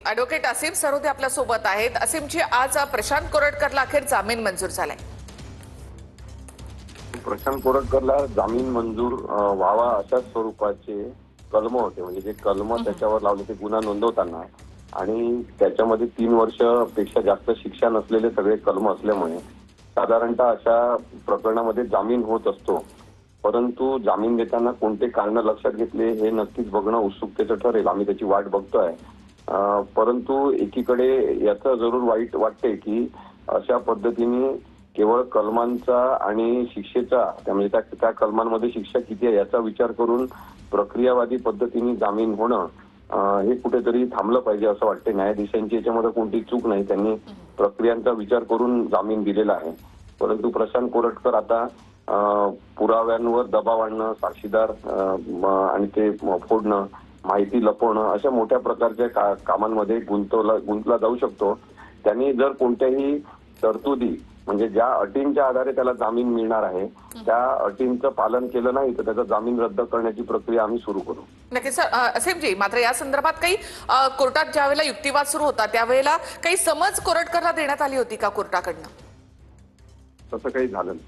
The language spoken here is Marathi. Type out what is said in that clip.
ॲडव्होकेट असीम सरोदे आपल्या सोबत आहेत। असीमजी, आज प्रशांत कोरटकरला अखेर जामीन मंजूर झालाय। प्रशांत कोरटकरला जामीन मंजूर व्हावा अशा स्वरूपाचे कलम होते, म्हणजे जे कलम त्याच्यावर लावले ते गुन्हा नोंदवताना आणि त्याच्यामध्ये 3 वर्षापेक्षा जास्त शिक्षा नसलेले सगळे कलम असल्यामुळे साधारणतः अशा प्रकरणामध्ये जामीन होत असतो। परंतु जामीन देताना कोणते कारण लक्षात घेतले हे नक्कीच बघणं उत्सुकतेचं ठरेल। आम्ही त्याची वाट बघतोय। परंतु एकीकडे याचं जरूर वाईट वाटते की अशा पद्धतीने केवळ कलमांचा आणि शिक्षेचा म्हणजे त्या कलमांमध्ये शिक्षा किती आहे याचा विचार करून प्रक्रियावादी पद्धतीने जामीन होणं हे कुठेतरी थांबलं पाहिजे असं वाटते। न्यायाधीशांची याच्यामध्ये कोणती चूक नाही, त्यांनी प्रक्रियांचा विचार करून जामीन दिलेला आहे। परंतु प्रशांत कोरटकर आता पुराव्यांवर दबाव आणणं, साक्षीदार आणि ते फोडणं, माहिती लपवणं अशा मोठ्या प्रकारच्या कामांमध्ये गुंतला जाऊ शकतो। त्यांनी जर कोणत्याही तरतुदी म्हणजे ज्या अटींच्या आधारे त्याला जामीन मिळणार आहे त्या अटींचं पालन केलं नाही तर त्याचा जामीन रद्द करण्याची प्रक्रिया आम्ही सुरू करू। नक्कीच सर। असीमजी, मात्र या संदर्भात काही कोर्टात ज्यावेळेला युक्तिवाद सुरू होता त्यावेळेला काही समज कोरटकरला देण्यात आली होती का कोर्टाकडनं? तसं काही झालं नाही।